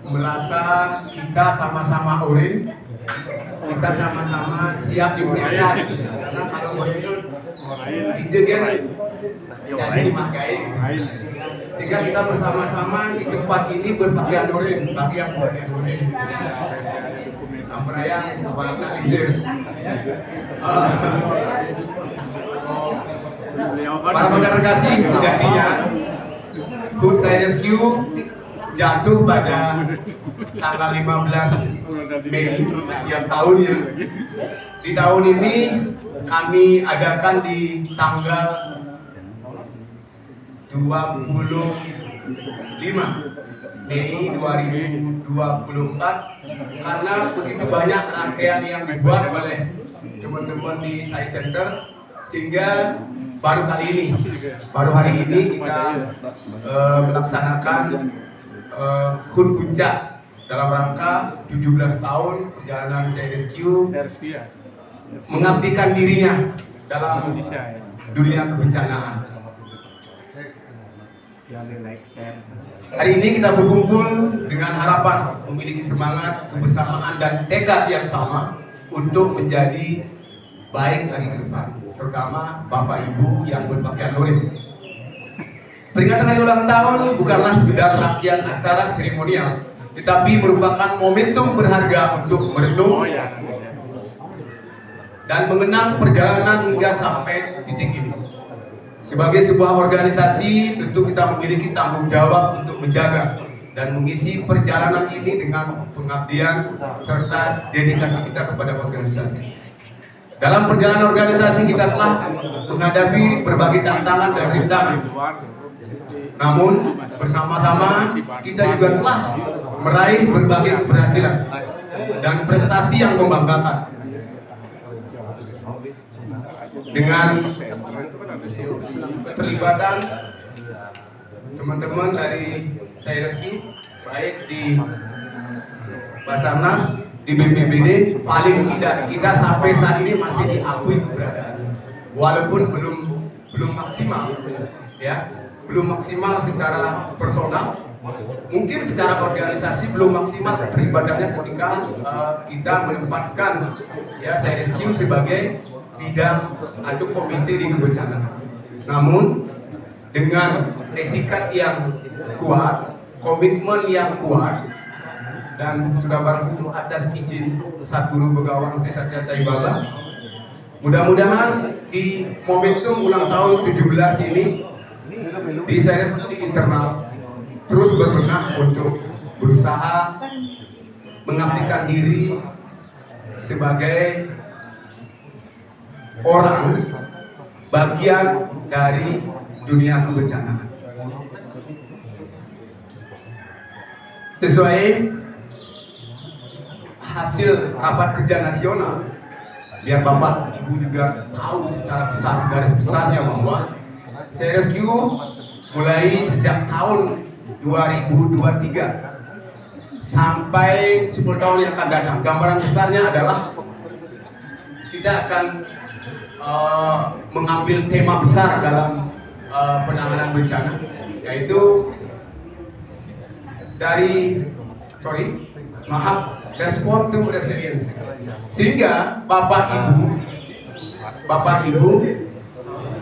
merasa kita sama-sama urin, kita sama-sama siap diberikan. Karena kalau urin itu dijeger, jadi dipakai. Sehingga kita bersama-sama di tempat ini berpakaian urin, bagi yang berpakaian urin. Amperayang, warna izin. Para pendengar kasih, sejatinya Hood Saya Rescue jatuh pada tanggal 15 Mei setiap tahunnya. Di tahun ini kami adakan di tanggal 25 Mei 2024 karena begitu banyak rangkaian yang dibuat oleh teman-teman di Sai Center, sehingga baru hari ini kita melaksanakan HUT Puncak dalam rangka 17 tahun perjalanan Saya Rescue mengabdikan dirinya dalam dunia kebencanaan. Hari ini kita berkumpul dengan harapan memiliki semangat, kebersamaan dan tekad yang sama untuk menjadi baik lagi ke depan, terutama Bapak Ibu yang berpakaian urin. Peringatan hari ulang tahun bukanlah sekedar rangkaian acara seremonial, tetapi merupakan momentum berharga untuk merenung dan mengenang perjalanan hingga sampai titik ini. Sebagai sebuah organisasi, tentu kita memiliki tanggung jawab untuk menjaga dan mengisi perjalanan ini dengan pengabdian serta dedikasi kita kepada organisasi. Dalam perjalanan organisasi kita telah menghadapi berbagai tantangan dan rintangan. Namun bersama-sama kita juga telah meraih berbagai keberhasilan dan prestasi yang membanggakan. Dengan keterlibatan teman-teman dari Saya Rescue, baik di Basarnas, di BPBD, paling tidak kita sampai saat ini masih diakui keberadaan, walaupun belum maksimal, ya, belum maksimal secara personal, mungkin secara organisasi belum maksimal keterlibatannya ketika kita menempatkan ya Saya Rescue sebagai bidang atau komite di kebencanaan. Namun dengan etikat yang kuat, komitmen yang kuat, dan sudah barang tentu atas izin Sadguru Begawan Satya Sai Baba, mudah-mudahan di momentum ulang tahun 17 ini di Saya Rescue di internal terus berbenah untuk berusaha mengabdikan diri sebagai orang bagian dari dunia kebencanaan. Sesuai hasil rapat kerja nasional, biar Bapak Ibu juga tahu secara besar, garis besarnya bahwa Saya Rescue mulai sejak tahun 2023 sampai 10 tahun yang akan datang. Gambaran besarnya adalah kita akan mengambil tema besar dalam penanganan bencana, yaitu respon to resilience. Sehingga Bapak Ibu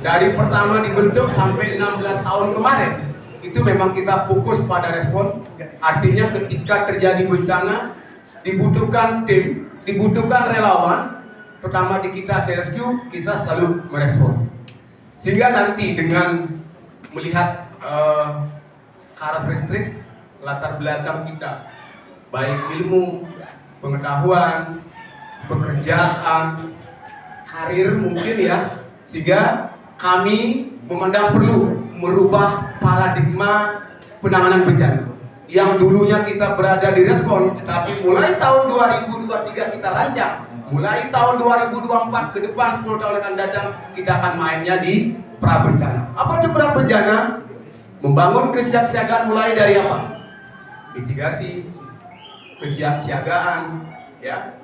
dari pertama dibentuk sampai 16 tahun kemarin itu memang kita fokus pada respon. Artinya ketika terjadi bencana dibutuhkan tim, dibutuhkan relawan. Pertama di kita Saya Rescue, kita selalu merespon. Sehingga nanti dengan melihat karakteristik latar belakang kita, baik ilmu, pengetahuan, pekerjaan, karir mungkin ya, sehingga kami memandang perlu merubah paradigma penanganan bencana. Yang dulunya kita berada di respon, tetapi mulai tahun 2023 kita rancang. Mulai tahun 2024 ke depan 10 tahun akan datang kita akan mainnya di prabencana. Apa itu prabencana? Membangun kesiapsiagaan mulai dari apa? Mitigasi, kesiapsiagaan, ya.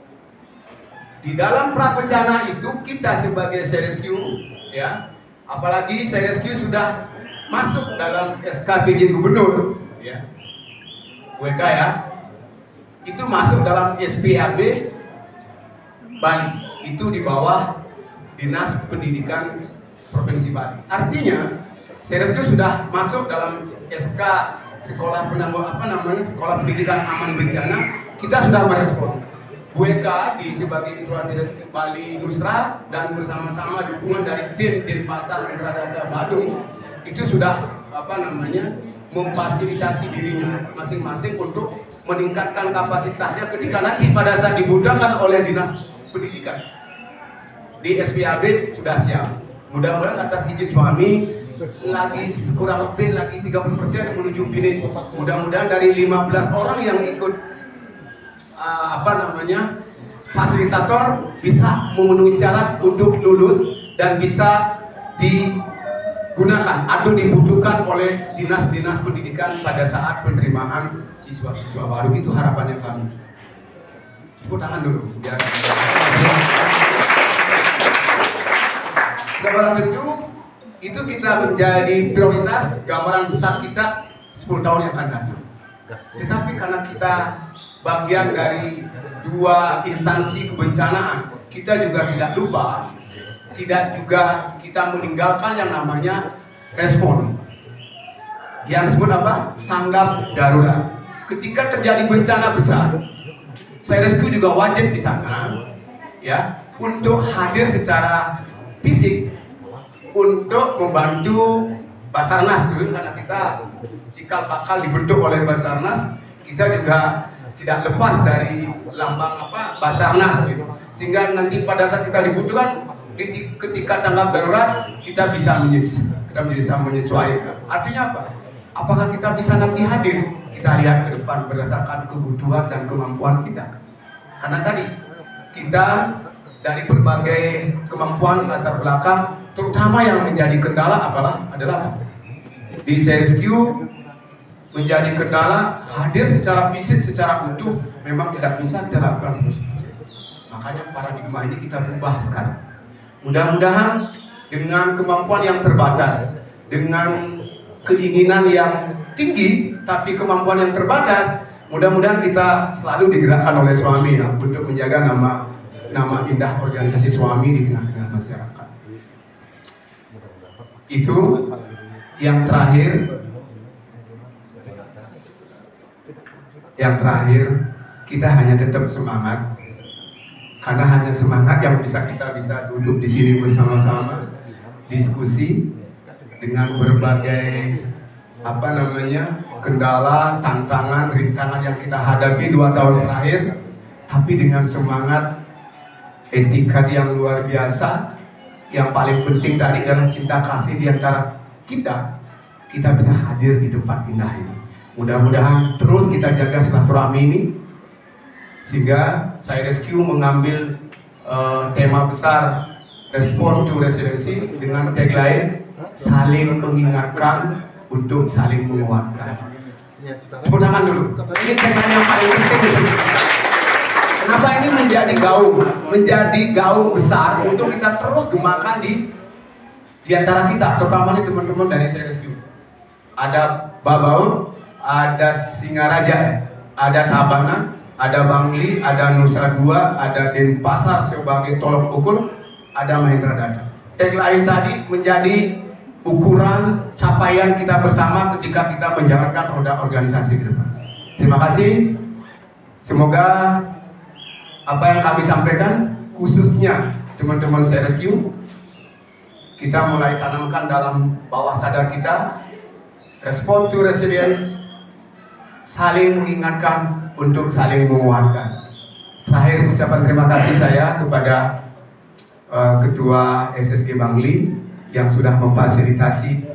Di dalam prabencana itu kita sebagai Saya Rescue, ya, apalagi Saya Rescue sudah masuk dalam SKPJ Gubernur, ya, WK ya, itu masuk dalam SPAB Bali, itu di bawah Dinas Pendidikan Provinsi Bali. Artinya Seresku sudah masuk dalam SK sekolah sekolah pendidikan aman bencana. Kita sudah merespon. Bu Eka sebagai ketua Seresku Bali Nusra dan bersama-sama dukungan dari tim Denpasar Radada Badung itu sudah memfasilitasi dirinya masing-masing untuk meningkatkan kapasitasnya ketika nanti pada saat dibutuhkan oleh Dinas Pendidikan di SPAB sudah siap. Mudah-mudahan atas izin suami lagi kurang lebih lagi 30% menuju finish. Mudah-mudahan dari 15 orang yang ikut fasilitator bisa memenuhi syarat untuk lulus dan bisa digunakan atau dibutuhkan oleh dinas-dinas pendidikan pada saat penerimaan siswa-siswa baru. Itu harapannya kami. Tepuk tangan dulu. Gambaran tentu itu kita menjadi prioritas gambaran besar kita 10 tahun yang akan datang. Tetapi karena kita bagian dari dua instansi kebencanaan, kita juga tidak lupa, tidak juga kita meninggalkan yang namanya respon. Yang disebut apa? Tanggap darurat. Ketika terjadi bencana besar, Seresku juga wajib di sana, ya, untuk hadir secara fisik untuk membantu Basarnas dulu, karena kita cikal bakal dibentuk oleh Basarnas, kita juga tidak lepas dari lambang Basarnas gitu. Sehingga nanti pada saat kita dibutuhkan ketika tanggap darurat kita bisa menyesuaikan. Artinya apa? Apakah kita bisa nanti hadir? Kita lihat ke depan berdasarkan kebutuhan dan kemampuan kita. Karena tadi kita dari berbagai kemampuan latar belakang, terutama yang menjadi kendala adalah di Seresku menjadi kendala hadir secara fisik, secara utuh memang tidak bisa kita lakukan 100%. Makanya paradigma ini kita rubah sekarang. Mudah-mudahan dengan kemampuan yang terbatas, dengan keinginan yang tinggi tapi kemampuan yang terbatas, mudah-mudahan kita selalu digerakkan oleh suami ya, untuk menjaga nama indah organisasi suami di tengah-tengah masyarakat. Itu yang terakhir. Yang terakhir, kita hanya tetap semangat, karena hanya semangat yang bisa duduk di sini bersama-sama diskusi dengan berbagai kendala, tantangan, rintangan yang kita hadapi 2 tahun terakhir, tapi dengan semangat etika yang luar biasa. Yang paling penting tadi adalah cinta kasih di antara kita bisa hadir di tempat indah ini. Mudah-mudahan terus kita jaga silaturahmi ini, sehingga Seresku mengambil tema besar Respond to Resiliency dengan tagline saling mengingatkan untuk saling menguatkan. Tepuk tangan dulu. Ini tagline yang paling penting. Kenapa ini menjadi gaung besar untuk kita terus gemakan di antara kita, terutama nih teman-teman dari Seresku. Ada Babaur, ada Singaraja, ada Tabana, ada Bangli, ada Nusa Dua, ada Denpasar sebagai tolok ukur, ada Mahendra Data. Tagline tadi menjadi ukuran capaian kita bersama ketika kita menjalankan roda organisasi ke depan. Terima kasih. Semoga apa yang kami sampaikan, khususnya teman-teman Seresku, kita mulai tanamkan dalam bawah sadar kita. Respond to resilience, saling mengingatkan untuk saling menguatkan. Terakhir, ucapan terima kasih saya kepada Ketua SSG Bangli yang sudah memfasilitasi,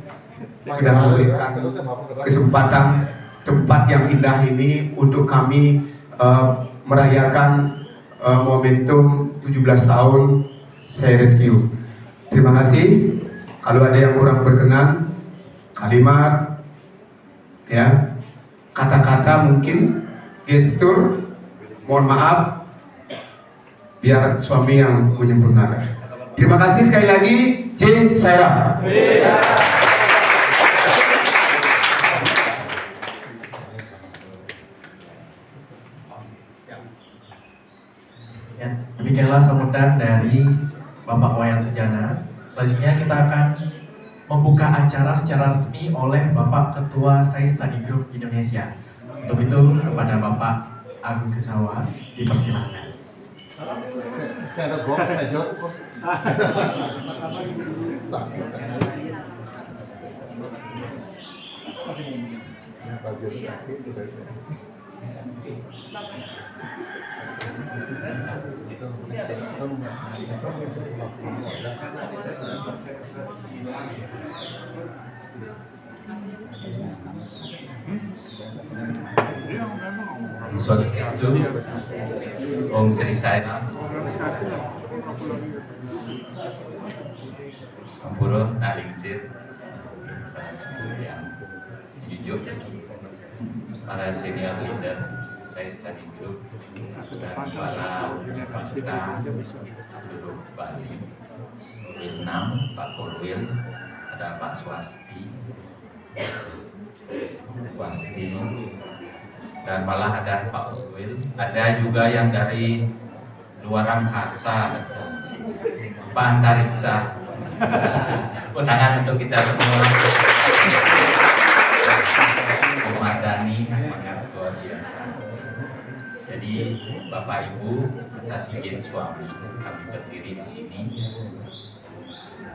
sudah memberikan kesempatan tempat yang indah ini untuk kami merayakan momentum 17 tahun Seresku. Terima kasih. Kalau ada yang kurang berkenan, kalimat, ya, kata-kata mungkin, gestur, mohon maaf, biar suami yang menyempurnakan. Terima kasih sekali lagi. J. Saira. Ya, demikianlah sambutan dari Bapak Wayan Sujana. Selanjutnya kita akan membuka acara secara resmi oleh Bapak Ketua Sai Study Group Indonesia. Untuk itu kepada Bapak Agung Kesawa dipersilahkan. Saya ada gong, aja. Swastiastu, Om Sri Sai Ram, Ampuro Nalingsir, salah satu yang jujur, para senior leader Sai Study Group dan para peserta seluruh Bali, Wilnam, Pak Korwil, ada Pak Swasti, dan malah ada Pak Korwil, ada juga yang dari luar angkasa, Pak Antariksa. Undangan untuk kita semua. Memadani, semangat luar biasa. Jadi Bapak Ibu atas izin suami kami berdiri di sini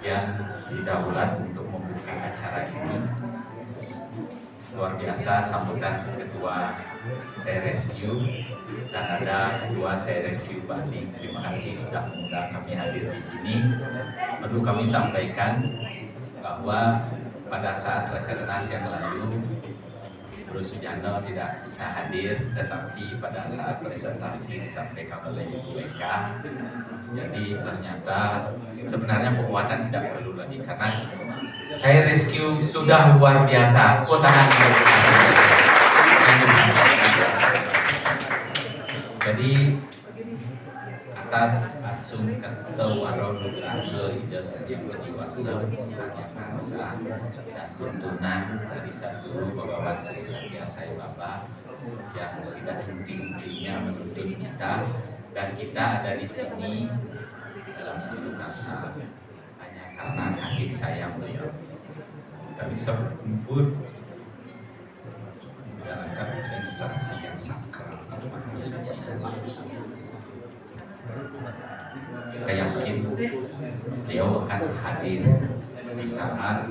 yang didaulat untuk membuka acara ini. Luar biasa sambutan Ketua Sai Rescue dan ada Ketua Sai Rescue Bali. Terima kasih sudah mengundang kami hadir di sini. Perlu kami sampaikan bahwa pada saat Rakernas yang lalu Bro Sujana tidak bisa hadir, tetapi pada saat presentasi disampaikan oleh Ibu Eka. Jadi ternyata sebenarnya penguatan tidak perlu lagi karena Sai Rescue sudah luar biasa. Tangan. Jadi atas asum ketewaron nugraha ida saja berjiwasa hanya bangsa dan tuntunan dari Sadguru Bhagawan Sri Satya Sai Baba yang tidak henti-hentinya menuntun kita, dan kita ada di sini dalam satu kata hanya karena kasih sayang beliau kita bisa berkumpul menjalankan organisasi yang sakral Maha Suci. Kita yakin beliau akan hadir di saat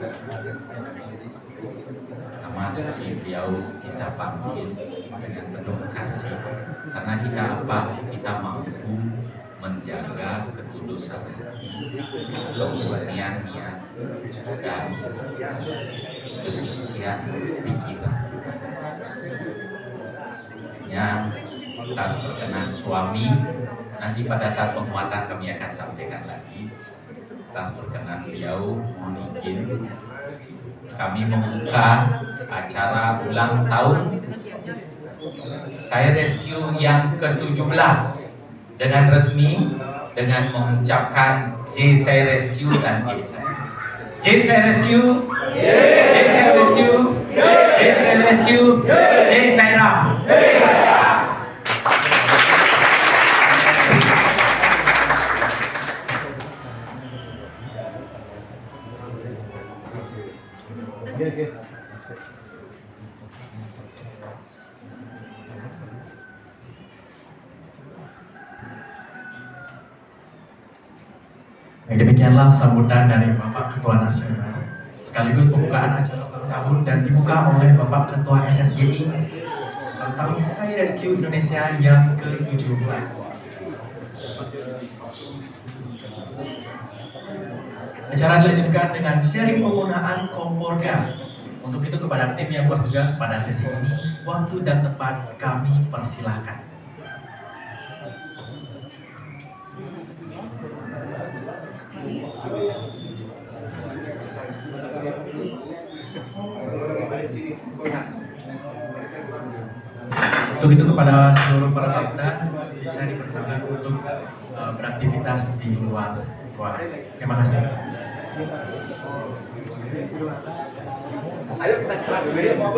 nama suci beliau kita panggil dengan penuh kasih, karena kita apa? Kita mampu menjaga ketulusan hati, kemurnian niat, dan kesucian pikiran. Hanya atas perkenan suami, nanti pada saat penguatan kami akan sampaikan lagi. Atas perkenan beliau, mohon izin kami membuka acara ulang tahun Sai Rescue yang ke-17 dengan resmi dengan mengucapkan J Sai Rescue dan J Sai. J Sai Rescue, J Sai Rescue, J Sai Rescue, J Sai Ram. Demikianlah sambutan dari Bapak Ketua Nasional sekaligus pembukaan acara ulang tahun dan dibuka oleh Bapak Ketua SSGI tentang Sai Rescue Indonesia yang ke-17. Acara dilanjutkan dengan sharing penggunaan kompor gas. Untuk itu kepada tim yang bertugas pada sesi ini, waktu dan tempat kami persilahkan. Untuk itu kepada seluruh para tamu bisa dipersilakan untuk beraktivitas di luar ruangan. Terima kasih. Ayo kita cepat dulu ya. Yang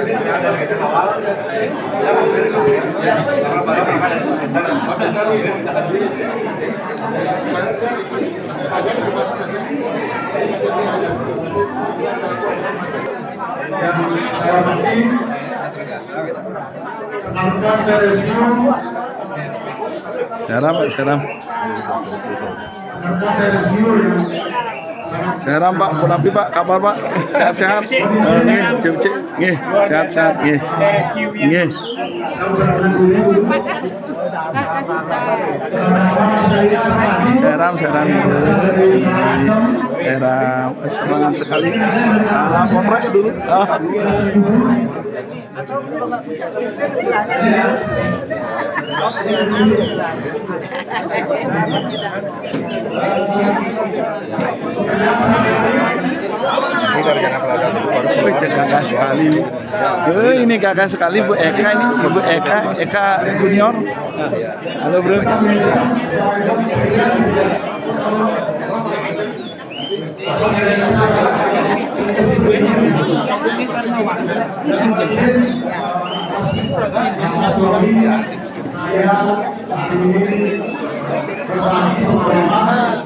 bilang yang harusnya saya. Bapaknya bilang Waktu itu ya. Yang saya hormati rekan-rekan saya rescue, Seram, seram. rekan saya rescue yang sangat Seram Pak, Punapi Pak, kabar Pak? Sehat-sehat? Nggih, cek, nggih, sehat-sehat, nggih. Nggih. saya berada dulu. Nama saya Sadi. Seram, seram. Saya dari Kalasem. Seram, semangat sekali. Potret dulu. Wih, gagah sekali nih. Ini gagah sekali Bu Eka ini, Bu Eka Junior. Halo Bro. Saya hari ini berbagi pengalaman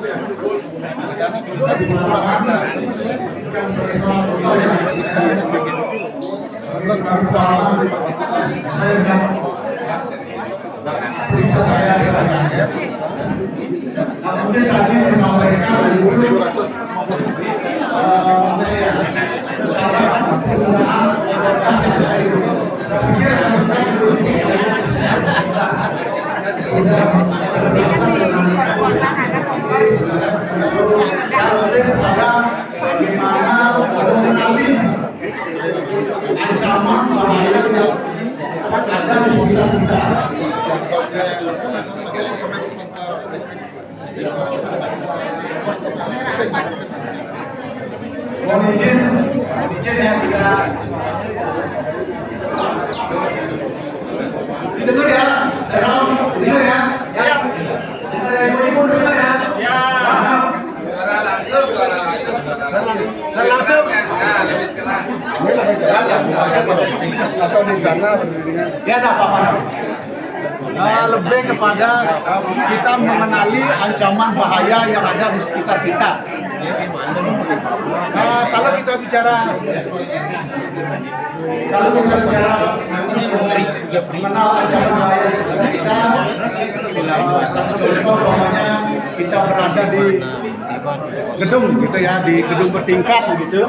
mungkin tadi disampaikan bagaimana mengenali ancaman bahaya yang ada di sekitar kita. Mohon izin ya kita didengar ya, saya dengar ya, saya ibu dengar ya. Langsung. Atau di sana Ya ada apa-apa. Lebih kepada kita mengenali ancaman bahaya yang ada di sekitar kita. Kalau kita bicara mengenal ancaman bahaya di sekitar kita, satu contoh umpamanya kita berada di gedung gitu ya, di gedung bertingkat gitu.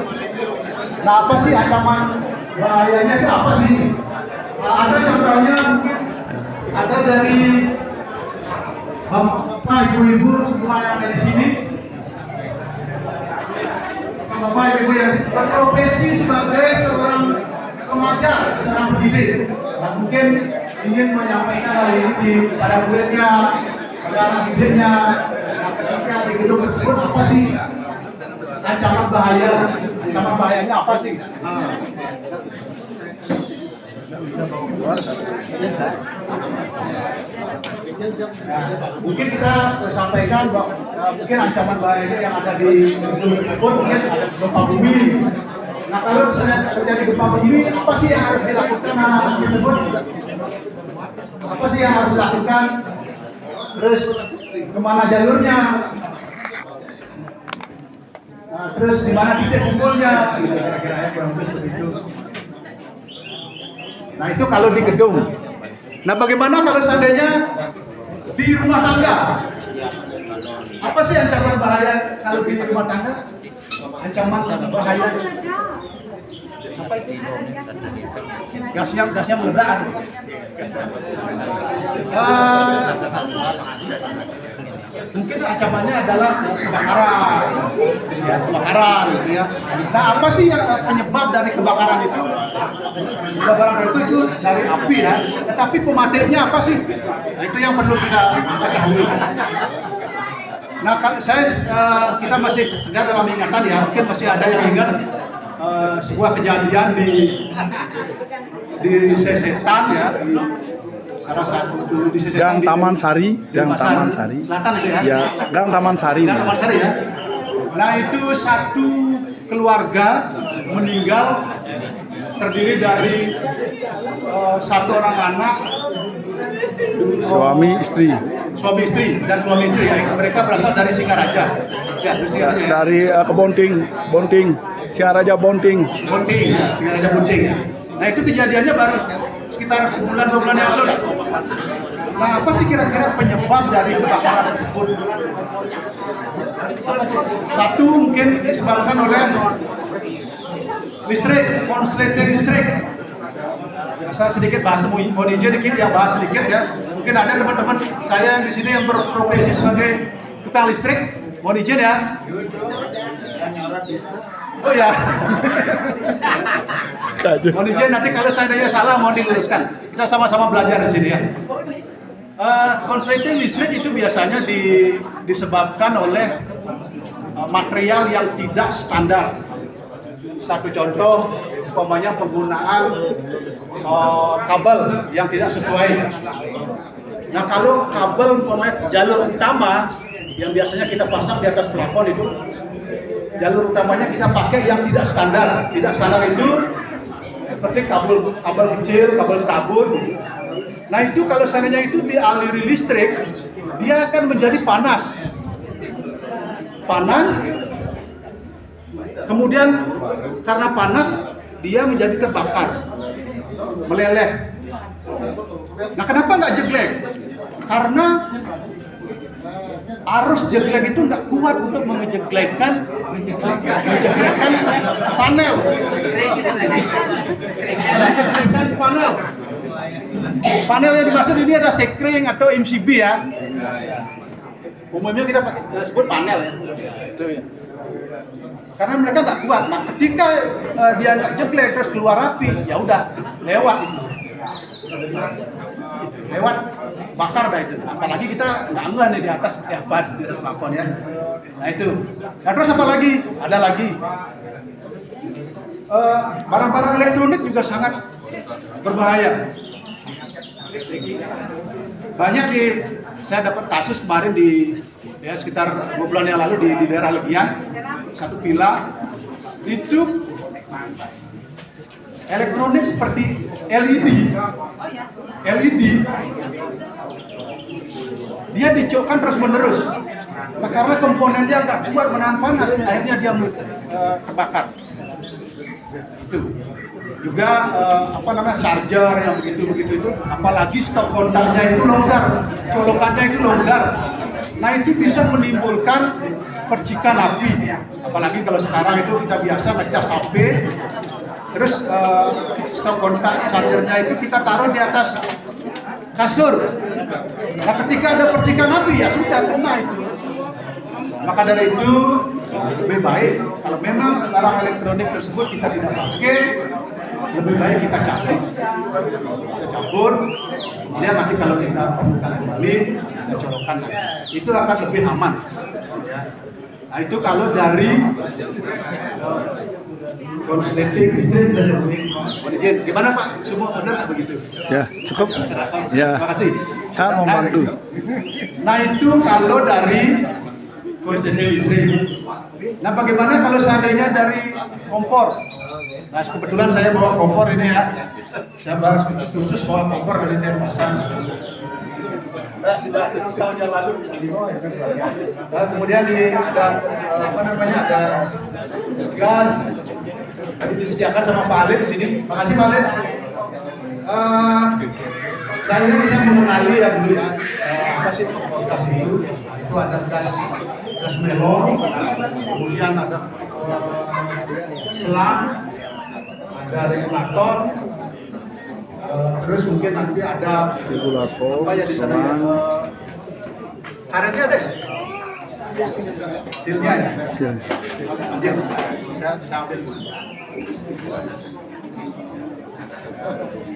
Nah, apa sih ancaman bahayanya itu apa sih? Ada contohnya mungkin ada dari bapak, ibu-ibu semua yang ada di sini. Bapak, ibu yang berprofesi sebagai seorang pengajar, seorang pendidik. Nah, mungkin ingin menyampaikan hal ini di para muridnya, para didiknya. Nah, ketika di gedung tersebut apa sih ancaman bahayanya apa sih? Mungkin kita sampaikan bahwa mungkin ancaman bahaya yang ada di gedung tersebut mungkin ada gempa bumi. Nah kalau misalnya terjadi gempa bumi, apa sih yang harus dilakukan hal tersebut? Apa sih yang harus dilakukan? Terus kemana jalurnya? Nah, terus di mana titik kumpulnya? Gitu, kira-kira ya kurang lebih seperti itu. Nah itu kalau di gedung. Nah bagaimana kalau seandainya di rumah tangga? Apa sih ancaman bahaya kalau di rumah tangga? Ancaman bahaya apa itu? Gasnya meledak. Mungkin ancamannya adalah kebakaran, gitu ya. Nah, apa sih yang penyebab dari kebakaran itu? Kebakaran itu dari api ya. Tetapi pemadamnya apa sih? Nah, itu yang perlu kita ketahui. Nah, kita masih segar dalam ingatan ya. Mungkin masih ada yang ingat sebuah kejadian di Sesetan ya. Salah satu dulu di Sesetan. Gang Taman Sari, Gang Taman Sari. Selatan itu ya. Ya, Gang Taman Sari. Gang Taman Sari ya. Nah, itu satu keluarga meninggal terdiri dari satu orang anak, Suami istri. suami istri ya. Mereka berasal dari Singaraja. Ya, dari Singaraja. Ya. Dari Bonting, Singaraja Bonting. Bunting, ya, Singaraja Bunting. Nah itu kejadiannya baru sekitar sebulan 2 bulan yang lalu lah. Nah apa sih kira-kira penyebab dari kebakaran tersebut? Apa sih? Satu mungkin disebabkan oleh listrik, konsleting listrik. Saya sedikit bahasa mohon izin dikit ya, bahas sedikit ya. Mungkin ada teman-teman saya yang di sini yang berprofesi sebagai tukang listrik, mohon izin ya. Oh ya. Mohon izin nanti kalau saya salah mohon diluruskan. Kita sama-sama belajar di sini ya. Konsleting listrik itu biasanya disebabkan oleh material yang tidak standar. Satu contoh, umpamanya penggunaan kabel yang tidak sesuai. Nah kalau kabel umpamanya jalur utama yang biasanya kita pasang di atas plafon itu, jalur utamanya kita pakai yang tidak standar. Tidak standar itu seperti kabel kecil, kabel sabun. Nah itu kalau seandainya itu dialiri listrik, dia akan menjadi panas. Kemudian karena panas dia menjadi terbakar, meleleh. Nah kenapa nggak jeglek? Karena arus jeglek itu nggak kuat untuk menjeglekkan panel. Panel yang dimaksud ini ada sekring atau MCB ya. Umumnya kita sebut panel ya. Karena mereka nggak kuat. Nah ketika dia nggak jeglek terus keluar api, ya udah lewat bakar dah itu. Apalagi kita nggak ngeh nih di atas seperti apa di atas plafon ya. Nah itu. Nah terus apa lagi? Ada lagi. Barang-barang elektronik juga sangat berbahaya. Banyak saya dapat kasus kemarin sekitar 2 bulan yang lalu di daerah Legian, satu villa itu elektronik seperti LED dia dicokkan terus menerus. Nah, karena komponennya nggak kuat menahan panas, akhirnya dia terbakar. Itu juga charger yang begitu itu, apalagi stop kontaknya itu longgar, colokannya itu longgar. Nah itu bisa menimbulkan percikan api. Apalagi kalau sekarang itu kita biasa ngecas HP, terus stop kontak chargernya itu kita taruh di atas kasur. Nah ketika ada percikan api ya sudah kena itu. Maka dari itu lebih baik kalau memang barang elektronik tersebut kita tidak pakai, lebih baik kita cabut, kemudian nanti kalau kita perlukan kembali kita colokkan, itu akan lebih aman. Nah itu kalau dari konsleting listrik dan izin. Gimana Pak? Semua benar nggak begitu? Ya, cukup. Ya, Terima kasih. sangat membantu. Nah itu kalau dari konsleting listrik. Nah bagaimana kalau seandainya dari kompor? Nah kebetulan saya bawa kompor ini ya. Saya bahas khusus bawa kompor dari Denpasar. Nah, sudah tahun yang lalu. Nah, kemudian ada apa namanya ada gas tadi disediakan sama Pak Alin di sini. Makasih Pak Alin. Saya tidak mengenali ya dulu ya apa sih gas itu. Nah, itu ada gas melon, kemudian ada selang, ada regulator. Terus mungkin nanti ada Regulator, apa ya di sana ya? Karetnya ada ya? Silnya ya? Sil. Sil. Saya ambil dulu.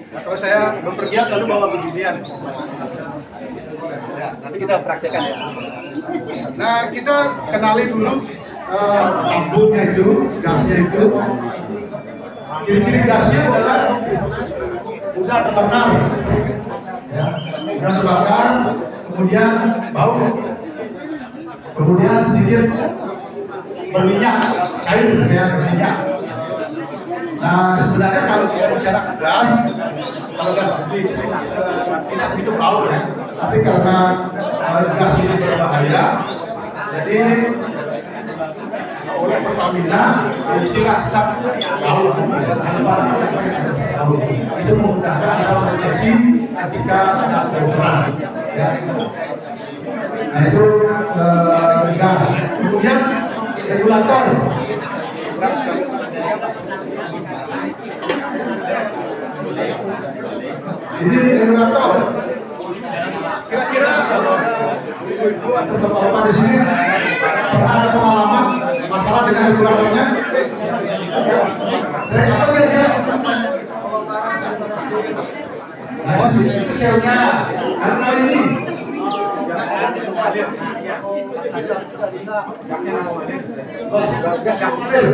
Nah, kalau saya bepergian selalu bawa beginian. Ya, nanti kita praktekkan ya. Nah, kita kenali dulu lampunya itu, gasnya itu. Ciri-ciri gasnya adalah udah terbakar, ya, udah terbakar, kemudian bau, kemudian sedikit berminyak, cair ya berminyak. Nah sebenarnya kalau kita bicara gas, kalau gas putih itu bau ya, tapi karena gas ini berbahaya, jadi oleh Pertamina diisi asap bau itu memudahkan dalam deteksi ketika ada kebocoran ya. Nah itu gas. Kemudian regulator. Ini regulator. Kira-kira ibu atau bapak-bapak di sini pernah ada pengalaman masalah dengan regulatornya? Saya apa kira-kira? Nah, itu selnya. Karena ini oke, kita bahas gas kabel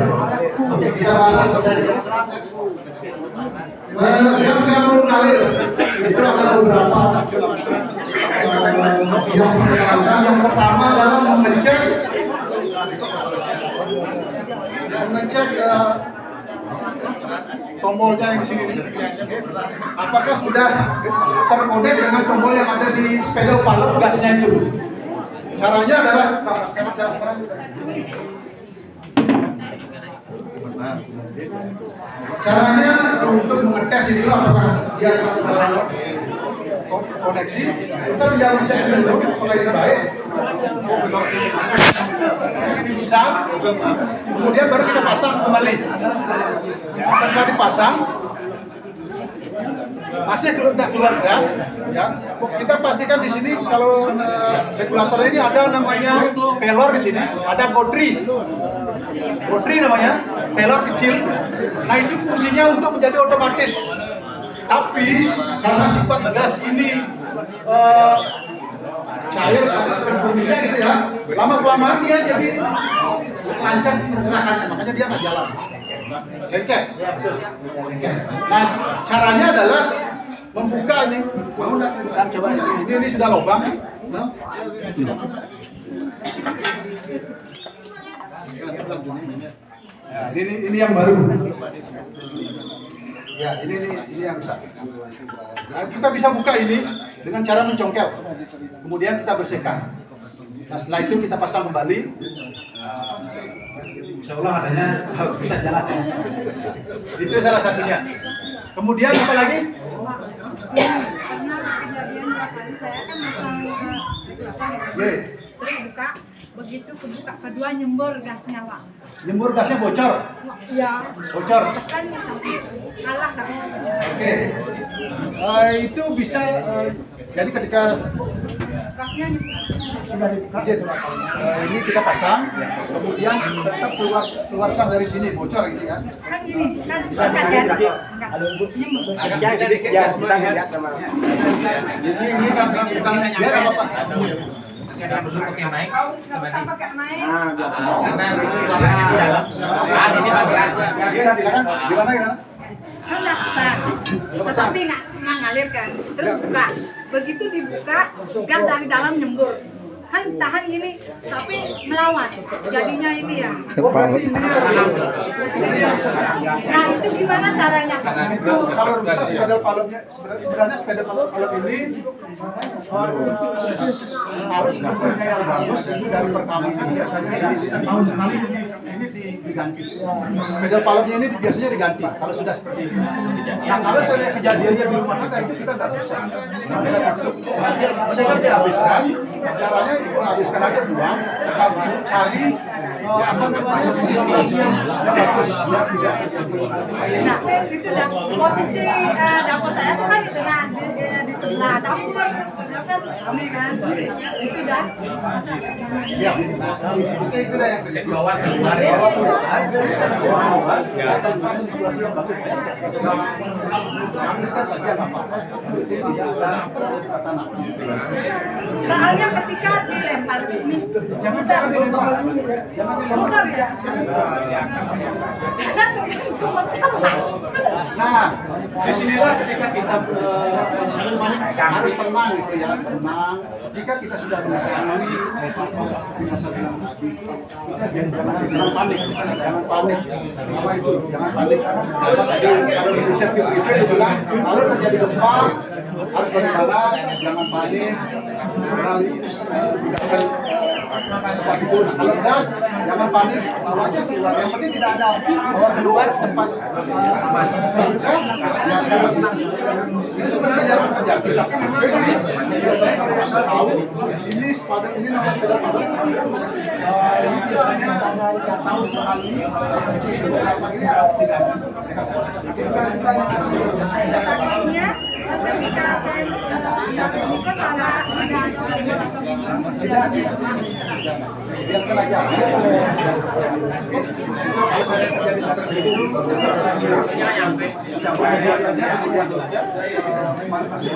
mengalir itu ada beberapa yang saya lakukan. Yang pertama adalah mengecek tombolnya yang di sini. Apakah sudah terkonek dengan tombol yang ada di spidol valve gasnya itu? Caranya adalah caranya untuk mengetes itu apakah dia koneksi, kita tidak mencek dulu apakah itu baik. Ini bisa, kemudian baru kita pasang kembali. Setelah dipasang, masih tidak keluar gas, ya. Kita pastikan di sini kalau regulator ini ada namanya pelor di sini, ada gotri namanya, pelor kecil. Nah itu fungsinya untuk menjadi otomatis. Tapi karena sifat gas ini cair berminyak gitu ya, lama kelamaan dia jadi lancar pergerakannya, makanya dia nggak jalan. Lengket. Nah caranya adalah membuka ini. Mau nggak? Coba ini sudah lubang. Ya, ini yang baru. Ya, ini yang rusak. Nah, kita bisa buka ini dengan cara mencongkel. Kemudian kita bersihkan. Nah, setelah itu kita pasang kembali. Insya Allah adanya bisa jalan. Itu salah satunya. Kemudian apa lagi? Karena kejadian kali saya kan masang terus buka, begitu kebuka kedua nyembur gasnya Pak. Nyembur gasnya bocor. Iya. Bocor. Kan kalah kan. Oke. Itu bisa jadi ketika Gasnya sudah dibuka, ini kita pasang, kemudian tetap keluarkan dari sini bocor gitu ya. kan gini, kan bisa kan? Agak sedikit gas bisa lihat sama. Ini kan biar apa Pak? Nggak usah pakai mic. Gimana? Kan udah pesan, tetapi nggak ngalir kan. Terus buka, begitu dibuka, gas dari dalam nyembur. Kan tahan gini, tapi melawan. Jadinya ini ya. Nah itu gimana caranya? Itu kalau rusak sepeda balonnya sebenarnya sepeda balon ini harus bentuknya yang bagus itu dari pertamax biasanya setahun sekali ini diganti. Sepeda balonnya ini biasanya diganti kalau sudah seperti ini. Nah kalau sudah kejadiannya di rumah tangga itu kita nggak bisa. Mendingan dihabiskan, caranya itu habiskan aja buang, tapi cari apa namanya situasi yang bagus biar tidak terjadi. Nah, itu dah posisi dapur saya tuh kan di tengah di sebelah dapur, ini kan, itu dah. Ya, itu dah yang terjadi. Bawa keluar ya. Bawa sampai situasi yang bagus. Habiskan saja apa-apa. Tidak ada tanah. Soalnya ketika dilempar ini, Jangan dilempar. Jangan bongkar ya. Karena Nah, disinilah ketika kita harus tenang gitu ya, tenang. Jika kita sudah mengetahui jangan panik, apa itu? Jangan panik. Kalau di sirkuit itu dibilang kalau terjadi gempa harus bagaimana? Jangan panik. Tempat itu. Kalau gas, jangan panik. Bawahnya keluar. Yang penting tidak ada api. Bawa keluar tempat aman. Ini sebenarnya jarang terjadi. Tapi memang ini biasanya kalau yang saya tahu ini sepeda ini namanya sepeda padat. Ini biasanya setahun sekali. Beberapa ini tidak. akhirnya ketika saya buka salah Sudah biarkan aja. Kalau saya terjadi seperti itu, harusnya nyampe. Masih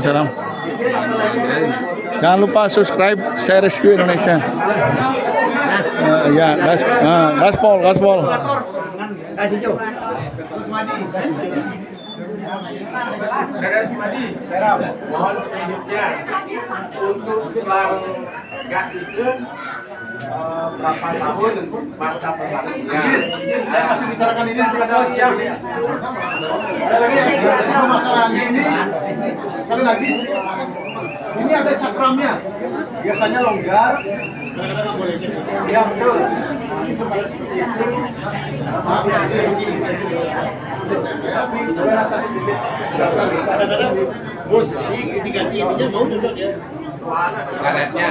Salam. Jangan lupa subscribe Saya Rescue Indonesia. Ya, gaspol. Saudara Simadi, mohon petunjuknya untuk selang gas itu berapa tahun masa berlakunya? Saya masih bicarakan ini pada siang. Ada lagi yang masalahnya ini sekali lagi ini ada cakramnya. Biasanya longgar. Ya betul. Itu kalau seperti itu. Maaf ya. Tapi coba rasanya sedikit. Kadang-kadang bos ini diganti ininya mau cocok ya. Karetnya.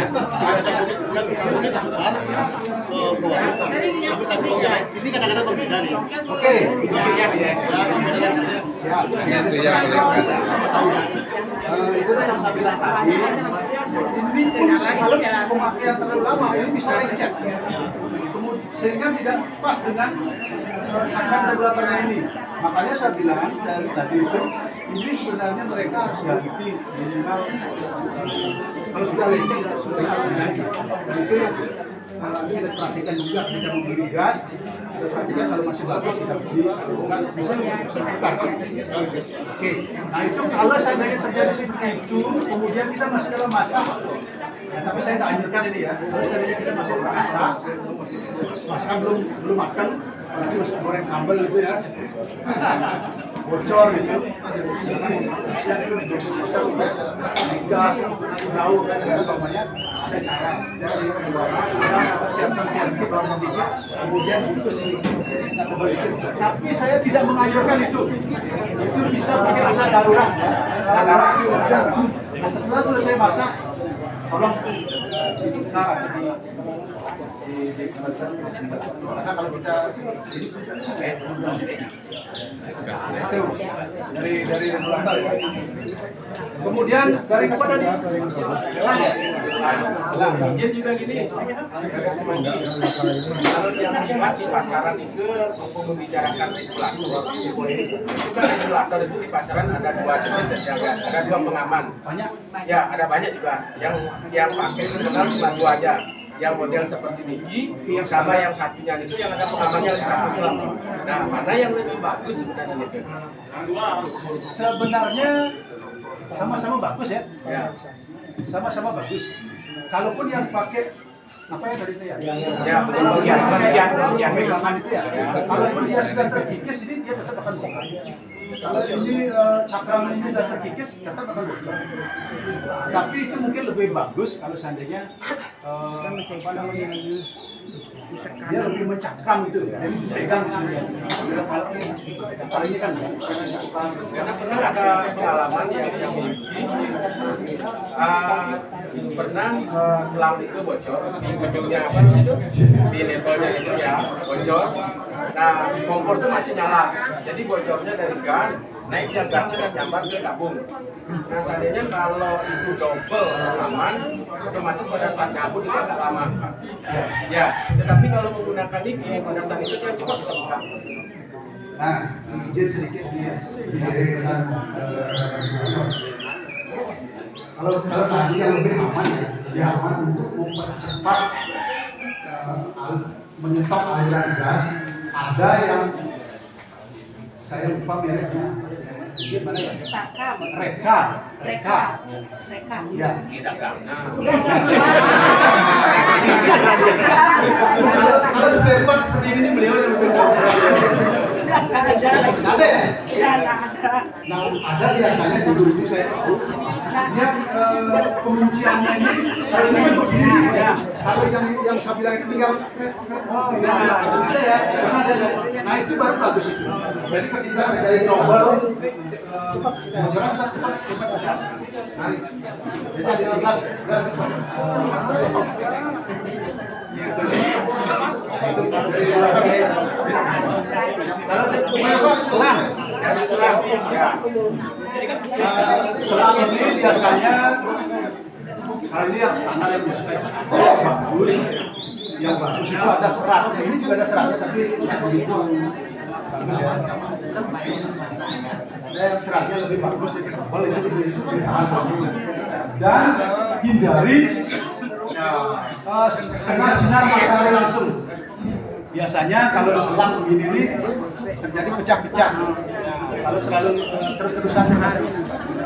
Ini kadang-kadang berbeda nih. Oke. Itu yang boleh kasih. Itu yang saya bilang tadi. Ini kalau pemakaian terlalu lama ini bisa lecet. Sehingga tidak pas dengan cakram regulatornya ini. Makanya saya bilang dari tadi itu ini sebenarnya mereka harus ganti minimal kalau sudah lecet sudah harus ganti. Dan itu yang kita perhatikan juga kita membeli gas. Kita perhatikan kalau masih bagus kita beli, bisa sertifikat. Oke, nah itu kalau seandainya terjadi seperti itu, kemudian kita masih dalam masa. Ya, tapi saya tidak anjurkan ini ya. Kalau seandainya kita masih masak, masakan belum makan, nanti masih goreng sambal gitu ya, bocor gitu. Siang itu gas, tahu kan semuanya ada cara. Jadi siapkan sedikit, kemudian bungkus ini sedikit. Tapi saya tidak menganjurkan itu. Itu bisa pakai alat darurat. Darurat sih wajar. Nah, setelah selesai masak, tolong dikembalikan ke sini. Karena kalau kita itu dari regulator ya. Kemudian dari apa tadi? Izin juga gini. Kalau yang lihat di pasaran itu membicarakan regulator. Itu kan regulator itu di pasaran ada dua jenis, ada dua pengaman. Banyak. Ya, ada banyak juga. Yang pakai itu kenal cuma dua aja. Yang model seperti Niki, sama yang satunya itu yang ada pengamannya lebih satu lagi. Nah, mana yang lebih bagus sebenarnya itu? Sebenarnya sama-sama bagus ya. Ya. Sama-sama bagus. Kalaupun yang pakai apa ya tadi itu ya? Ya, Pegangan itu ya. Kalaupun dia sudah terkikis ini dia tetap akan bongkar. Kalau ini cakram ini sudah terkikis tetap akan bongkar. Tapi itu mungkin lebih bagus kalau seandainya apa namanya dia lebih mencakram gitu ya. Jadi pegang di sini. Kalau ini kan Karena pernah ada pengalaman yang pernah selang itu bocor di ujungnya apa itu di levelnya itu ya bocor. Nah kompor itu masih nyala, jadi bocornya dari gas naik yang gasnya dan nyambar ke tabung. Nah seandainya kalau itu double aman, otomatis pada saat nyambung itu agak lama. Ya, tetapi kalau menggunakan Niki pada saat itu dia cepat bisa buka. nah izin sedikit dia dengan kalau tadi yang lebih aman ya, lebih aman untuk mempercepat menyetop aliran gas. Ada yang saya lupa mereknya, gimana ya? Reka. Ya. Kalau spare part seperti ini beliau yang lebih tahu. Sudah nggak ada lagi. Ada ya? Sudah nggak ada. Nah, ada biasanya dulu itu saya tahu. Yang pengunciannya ini, kalau ini kan begini ya. Kalau yang saya bilang itu tinggal, ada ya, karena ada. Nah itu baru bagus itu. Jadi ketika dari double, bocoran cepat. Jadi ada gas cepat. Kalau selang. Selang ini biasanya hal ini yang standar yang biasa bagus. Yang bagus itu ada seratnya. Ini juga ada seratnya tapi begitu bagus ya. Yang seratnya lebih bagus lebih tebal itu lebih tahan waktunya. Dan hindari kena sinar matahari langsung. Biasanya kalau selang begini nih terjadi pecah-pecah. Kalau terlalu terus-terusan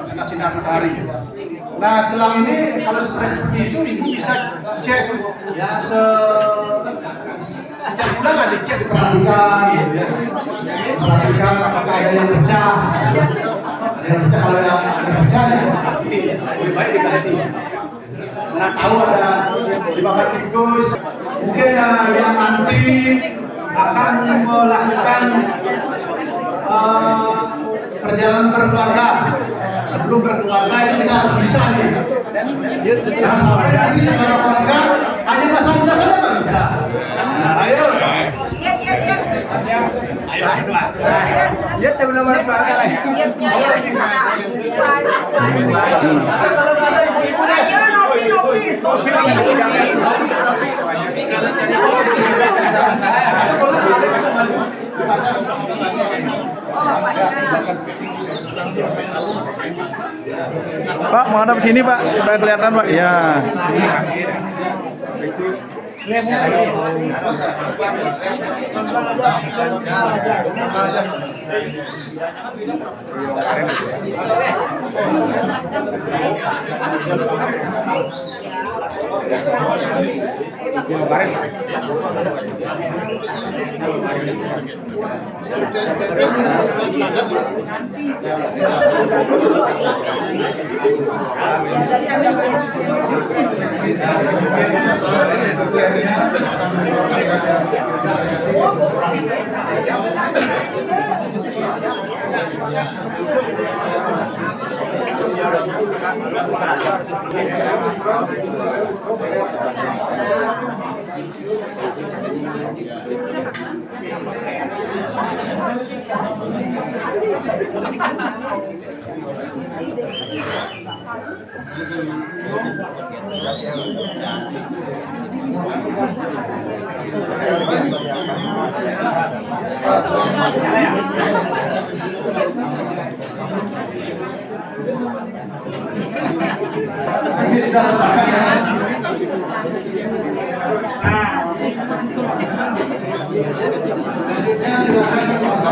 kena sinar matahari. Nah selang ini kalau seperti itu bisa cek ya setiap bulan lah dicek diperhatikan gitu ya. Perhatikan apakah ada yang pecah. Ada yang pecah, kalau yang pecah ya lebih baik diganti. Nah tahu ada dibakar tikus. Mungkin yang nanti akan melakukan perjalanan berkeluarga. Sebelum berkeluarga itu kita harus bisa nih. Nah, sampai nanti setelah keluarga hanya pasang gas saja nggak bisa. Nah, ayo. Iya, belum ada keluarga lagi. Kalau ada ibu-ibu deh. Pak, mau hadap sini Pak, supaya kelihatan Pak. Ya. Ini sudah terpasang ya. Selanjutnya silakan dipasang.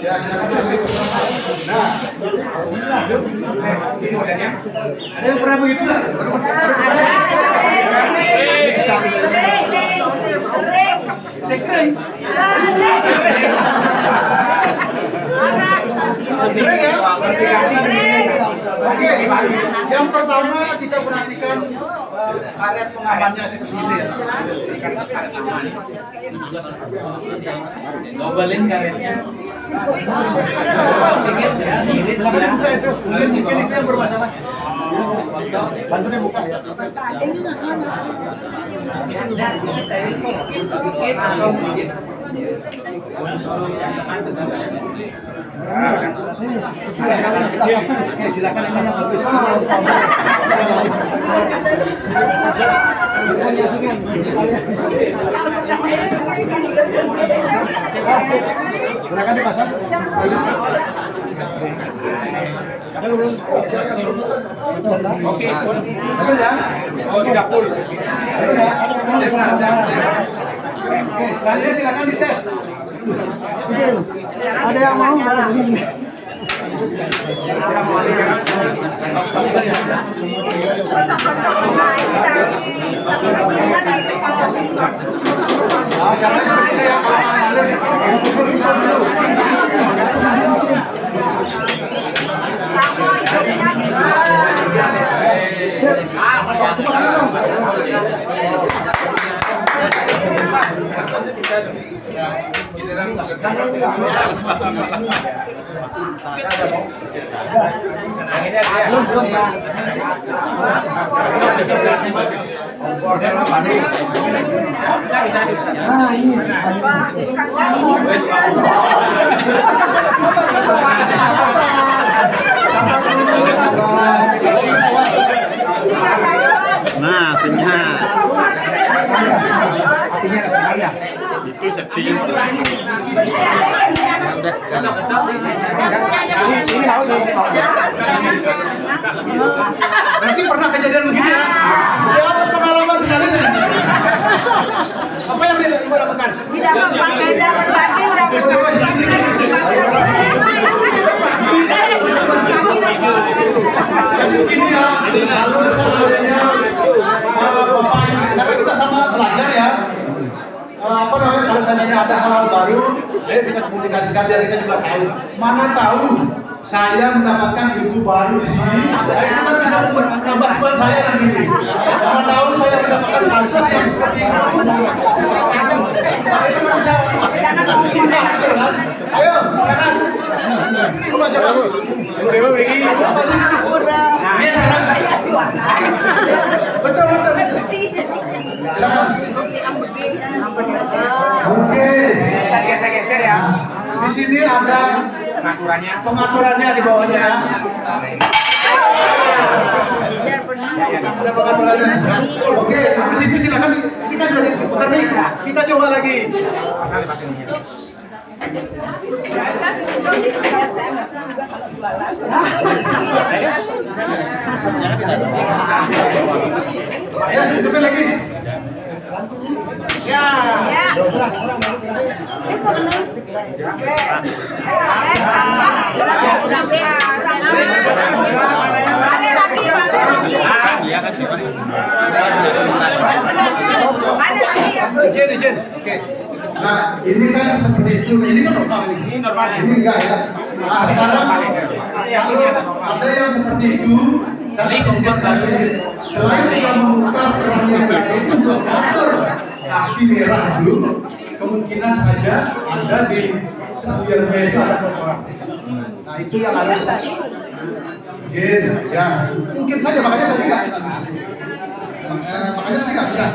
Ya, silakan. Nah, ada yang pernah begitu nggak? Sering ya? Oke, yang pertama kita perhatikan karet pengamannya seperti ini ya. Ngobalin karetnya. Mungkin itu yang bermasalah. Bantu dia buka ya. Silakan ini yang habis. Silakan dipasang. Oke. Betul ya? Oh, tidak full. Betul ya? Oke, selanjutnya silakan dites. Ada yang mau? Nah, caranya seperti ini ya. Nah, sinyal. Itu setting. Berarti pernah kejadian begini ya? Ya, pengalaman sekali kan? Apa yang Ibu lakukan? Tidak memakai dapat bagi dapat Jadi begini ya, kalau seandainya Bapak, karena kita sama pelajar ya, apa namanya, kalau seandainya ada hal-hal baru, ayo kita komunikasikan biar kita juga tahu. Mana tahu saya mendapatkan ilmu baru di sini, ayo kita bisa menambah cuan saya nanti. Mana tahu saya mendapatkan kasus yang seperti ini. Ayo kita bisa kita kan? Ayo, jangan. Coba coba. Dewa begini. Apa sih? Ini betul betul. Oke. Bisa digeser-geser ya. Di sini ada pengaturannya di bawahnya ya. Ada pengaturannya. Oke, habis itu silakan kita sudah diputar nih. Kita coba lagi. Ya, hidupin lagi. Ya. Ya. Izin. Oke. Nah, ini kan seperti itu. Ini kan normal. Ini normal. Ini enggak ya. Nah, sekarang kalau ada yang seperti itu, saya selain kita membuka pertanyaan itu kaki merah dulu, kemungkinan saja ada di sampingnya itu ada kotoran. Nah, itu yang harus ya mungkin saja makanya tadi nggak makanya tadi nggak bisa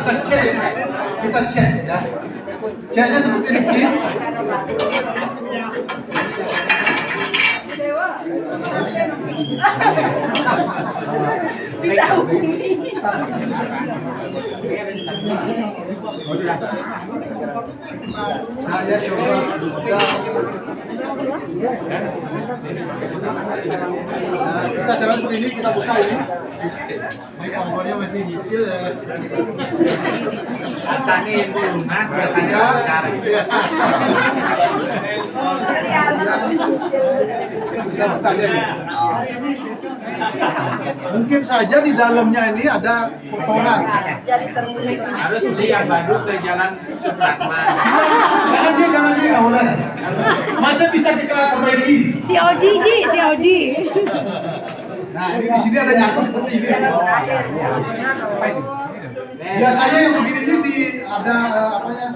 kita cek ya. Ceknya seperti ini. Bisa hubungi. Saya coba kita jalan seperti ini, kita buka ini. Ini kompornya masih nyicil ya. Rasanya yang lunas, biasanya besar. Kita buka aja ya. Mungkin saja di dalamnya ini ada potongan. Harus beli yang baru ke Jalan Supratman. Jangan dia nggak boleh. Masa bisa kita perbaiki? COD Ji, COD. Nah, ini di sini ada nyangkut seperti ini. Biasanya yang begini ini di ada apanya?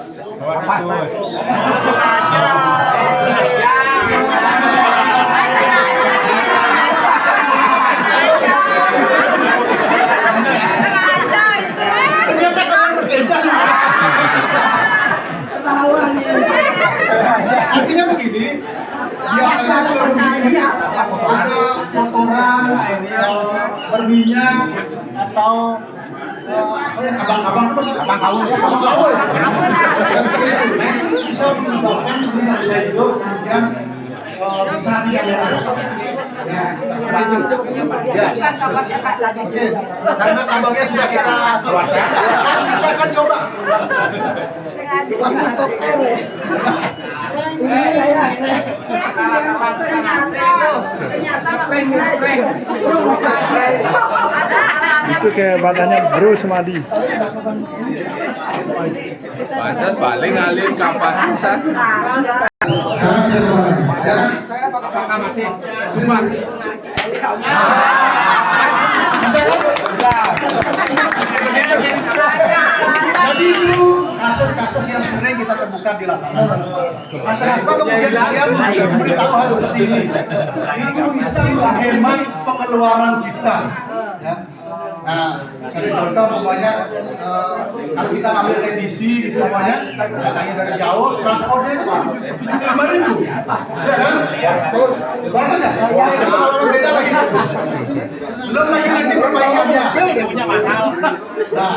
Artinya begini, biasanya kalau begini ada kotoran berminyak atau abang-abang itu abang kawul bisa menyebabkan ini nggak bisa hidup kemudian bisa ya. Oke, karena abangnya sudah kita keluarkan, kita akan coba. Itu kayak badannya Bro Semadi. Badan paling alim kapasitas. Apakah masih sempat? Jadi itu kasus-kasus yang sering kita temukan di lapangan. Nah, kenapa kemudian saya memberitahu hal seperti ini? Itu bisa menghemat pengeluaran kita. Ya. Nah, sebagai contoh umpamanya kalau kita ambil teknisi gitu umpamanya datangnya dari jauh, transportnya itu 75.000. Ya kan? Terus bagus ya? Kalau beda lagi. Belum lagi nanti perbaikannya. Dia punya mahal. Nah,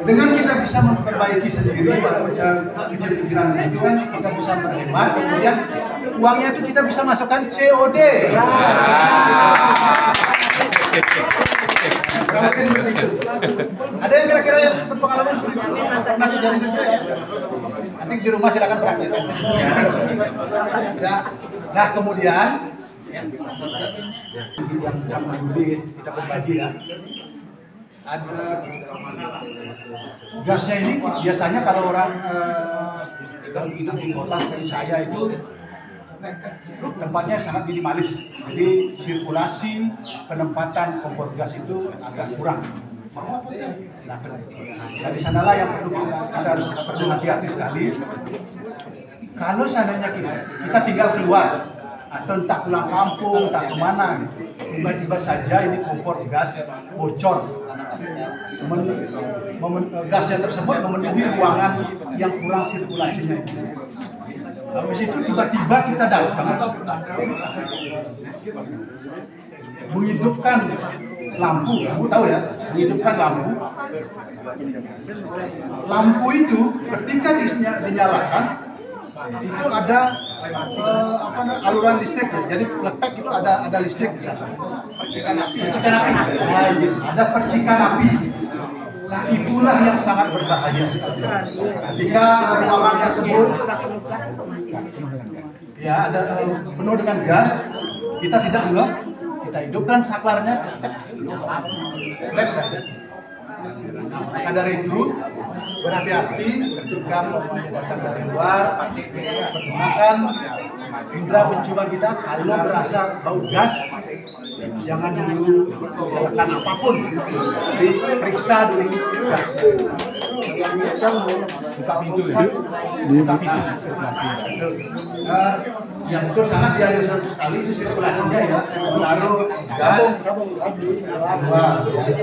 dengan kita bisa memperbaiki sendiri kecil-kecilan itu kan kita bisa berhemat, kemudian uangnya itu kita bisa masukkan COD. Ada yang kira-kira yang berpengalaman pernah terjadi gitu ya? Nanti di rumah silakan praktek. Ya. Nah kemudian yang kita berbagi ya. Ada gasnya ini biasanya kalau orang kalau hidup di kota seperti saya itu tempatnya sangat minimalis, jadi sirkulasi penempatan kompor gas itu agak kurang. Nah, dari sanalah yang perlu kita harus hati-hati sekali. Kalau seandainya kita tinggal keluar atau entah pulang kampung, entah kemana, tiba-tiba saja ini kompor gas bocor. Gasnya tersebut memenuhi ruangan yang kurang sirkulasinya. Habis itu tiba-tiba kita datang menghidupkan lampu, kamu tahu ya, menghidupkan lampu. Lampu itu ketika dinyalakan itu ada aluran listrik, jadi letek itu ada listrik di sana. Percikan api. Nah, gitu. Ada percikan api. Nah, itulah yang sangat berbahaya sekali. Ketika ruangan tersebut ya ada penuh dengan gas, kita tidak ngeh, kita hidupkan saklarnya, led. Nah, maka dari itu berhati-hati ketika umpamanya datang dari luar, pergunakan indera penciuman kita. Kalau berasa bau gas, jangan dulu melakukan apapun, diperiksa dulu gasnya. Buka pintu ya. Buka pintu. Yang betul sangat dianjurkan sekali itu sirkulasinya ya, menaruh gas,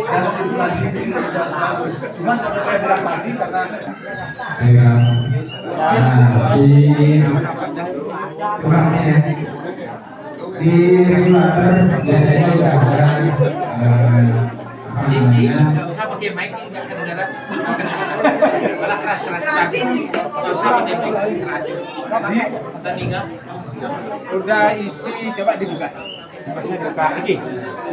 dan sirkulasi ini sudah bagus. Cuma seperti saya bilang tadi karena di regulator biasanya udah ada nggak usah pakai mic, nggak kedengaran, malah keras. Nggak usah pakai mic, kerasin. Pertandingan udah isi, coba dibuka. Masnya dibuka lagi.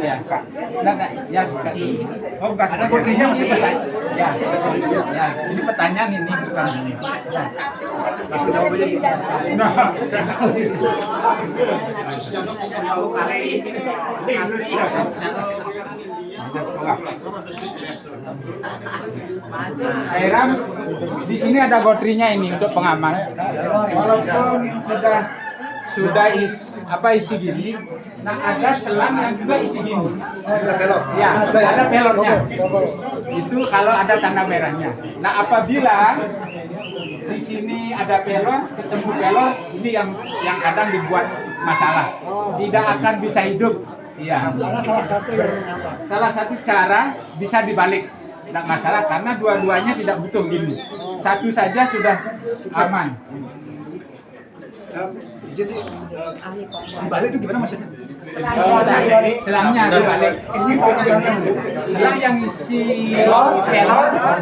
Ya, buka. Enggak, ya buka dulu. Oh, buka. Ada bodinya masih bertanya. Ya, ya. Ini pertanyaan ini bukan ini. Masih jawabannya gimana? Nah, saya tahu. Airam, di sini ada gotrinya ini untuk pengaman. Walaupun sudah isi gini, nah ada selang yang juga isi gini. Ya, ada pelotnya. Itu kalau ada tanda merahnya. Nah, apabila di sini ada pelot, ketemu pelot, ini yang kadang dibuat masalah. Tidak akan bisa hidup. Iya. Salah satu cara bisa dibalik, tidak masalah karena dua-duanya tidak butuh gini. Satu saja sudah aman. Jadi dibalik itu gimana maksudnya? Selangnya dibalik. Ini selang yang isi pelot,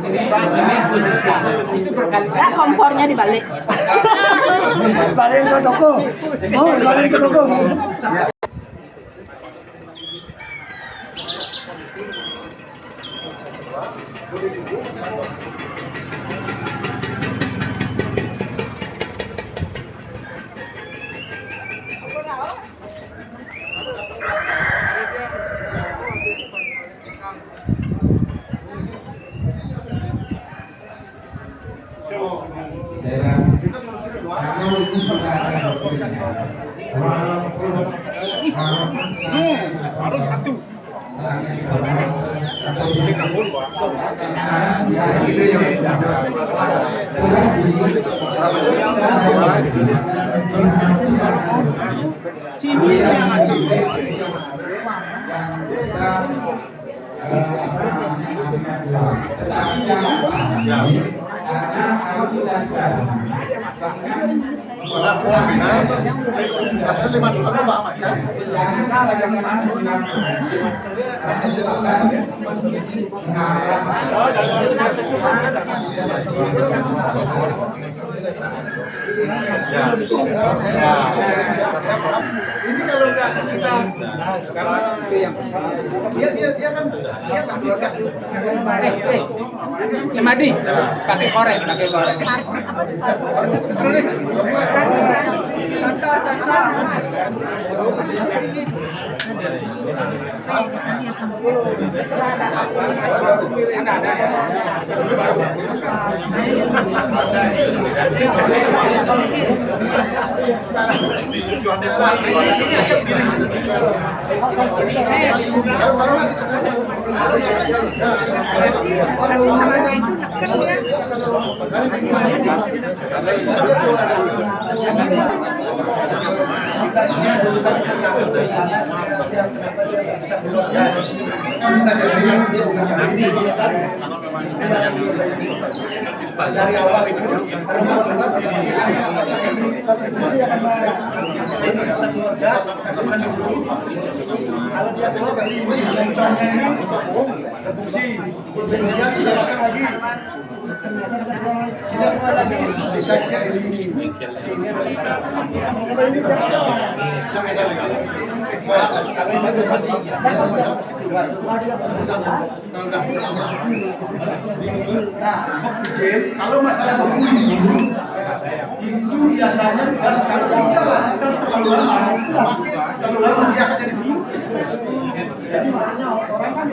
sini posisi. Itu berkali-kali. Kompornya dibalik. Balik ke toko. Oh, balik ke toko. Harus satu. Sini yang ada. Ini kalau nggak kita dia kan nggak bisa. Semadi, pakai korek. Dari awal itu kalau dia keluar dari ini lencongnya ini terfungsi, dia tidak pasang lagi, tidak keluar lagi, kita cek ini kalau ini masih Nah, izin kalau masalah beku itu biasanya kalau kita lah kita terlalu lama, terlalu lama dia akan jadi beku. Jadi maksudnya orang kan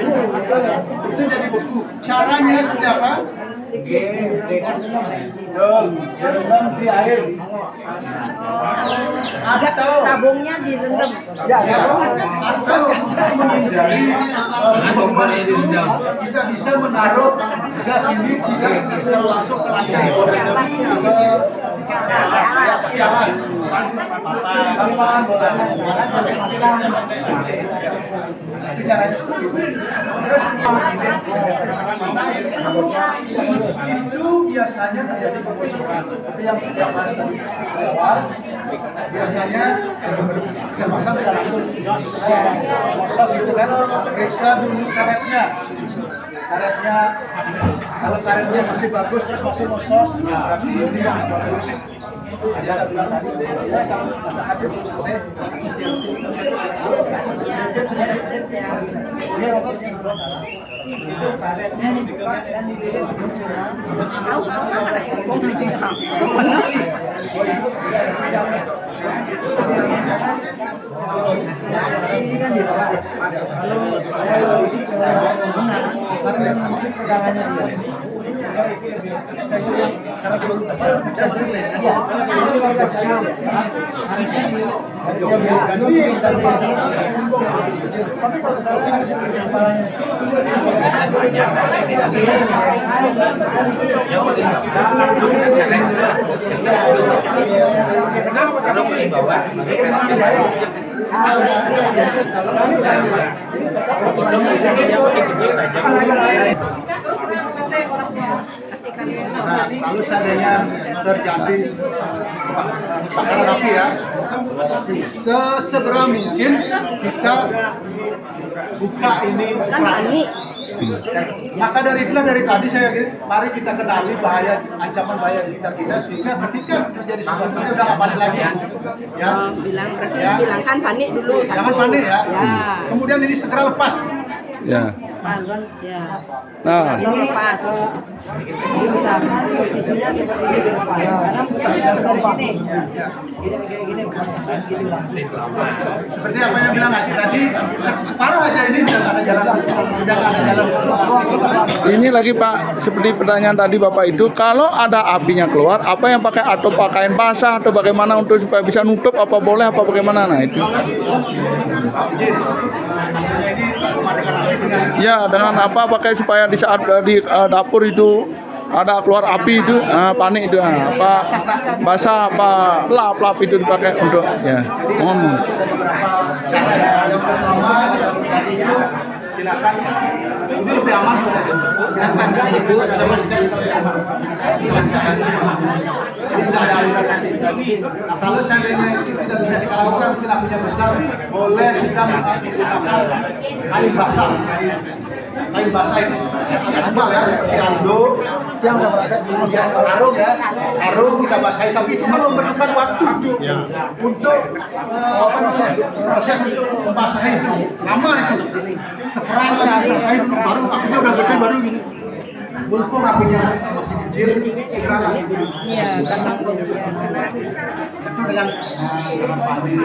itu jadi beku. Caranya seperti apa? Direndam di air. Ada tahu? Tabungnya direndam. Ya, atau menghindari kita bisa menaruh gas ini tidak bisa langsung ke lantai ke alas itu caranya seperti itu. Terus itu biasanya terjadi kebocoran seperti yang sudah bahas tadi awal. Biasanya kita pasang tidak langsung mosos itu kan, periksa dulu karetnya. Kalau karetnya masih bagus terus masih mosos, berarti ini yang bagus. Aja saya bilang tadi, ya kalau masakannya belum selesai, sisir. Ini rokoknya itu karetnya dibuka dan dililit. Tahu ada fungsi Ini kan di bawah. Kalau pegangannya dia. Karena belum bisa selesai. Iya. Tapi kalau Kenapa kalau di bawah? Nah, kalau seandainya terjadi kebakaran api ya, sesegera mungkin kita buka ini keran. Maka dari itulah dari tadi saya mari kita kenali bahaya, ancaman bahaya di sekitar kita sehingga ketika terjadi sesuatu kita udah nggak panik lagi. Ya, Hilangkan panik dulu. jangan panik ya. Kemudian ini segera lepas. Ya. Ya. Nah, Lepas. misalkan posisinya seperti ini karena bukannya dari sini. Gini langsung. Seperti apa yang bilang Haji tadi, separuh aja ini sudah nggak ada jalan, ini lagi Pak, seperti pertanyaan tadi Bapak itu, kalau ada apinya keluar, apa yang pakai atau pakaian basah atau bagaimana untuk supaya bisa nutup, apa boleh apa bagaimana? Nah itu. Maksudnya ini mematikan api dengan Ya, dengan apa pakai supaya di saat di dapur itu ada keluar api itu panik itu apa basah apa lap itu dipakai untuk ya. Mohon. beberapa cara ya. Yang pertama yang tadi itu silakan ini lebih aman sebenarnya. Ibu sama kita lebih aman. Jadi tidak ada aliran lagi. Nah, kalau seandainya itu tidak bisa dilakukan, mungkin apinya besar, boleh kita menggunakan kain basah. Kain basah itu agak tebal ya, seperti Aldo yang kemudian arung ya, arung kita basahi, tapi itu kan memerlukan waktu untuk proses untuk membasahi itu lama itu, kekerang lagi dibasahi dulu baru apinya udah gede baru gini. Mumpung apinya masih kecil, segera lagi dulu. Iya, karena Itu dengan panik.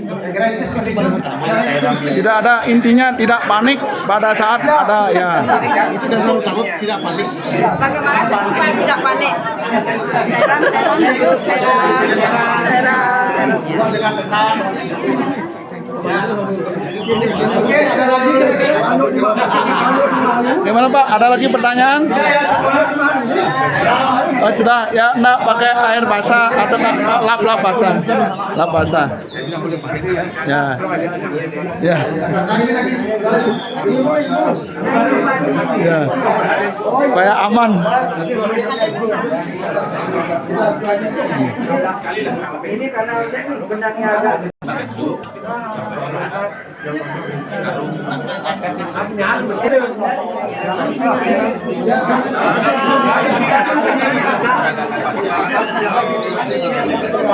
Kira-kira itu seperti itu. Tidak ada, intinya tidak panik pada saat ada ya. Itu dengan takut tidak panik. bagaimana supaya tidak panik? Buat dengan tenang. Oke, ada lagi. Gimana Pak? Ada lagi pertanyaan? Oh, sudah ya, enggak pakai air basah atau lap basah. Lap basah. Ya. Ya. Ya. Supaya aman. Ini karena benangnya agak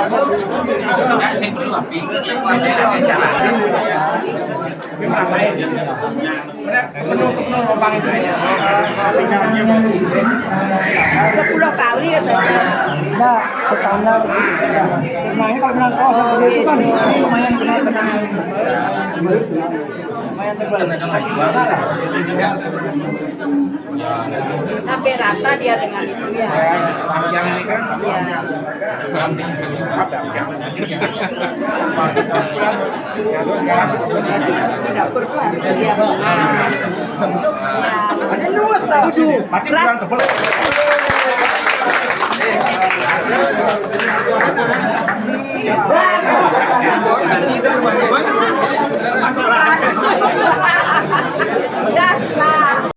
Saya perlu api, ada acara. Penuh lubang itu ya. 10 kali katanya. Nah, standar. Nah, ini kalau benang kos seperti itu kan lumayan kena lumayan tebal. Sampai rata dia dengan itu ya. Yang ini kan? Iya. Di dapur tuh harus dia. Ada luas tuh. Keras. Gas lah.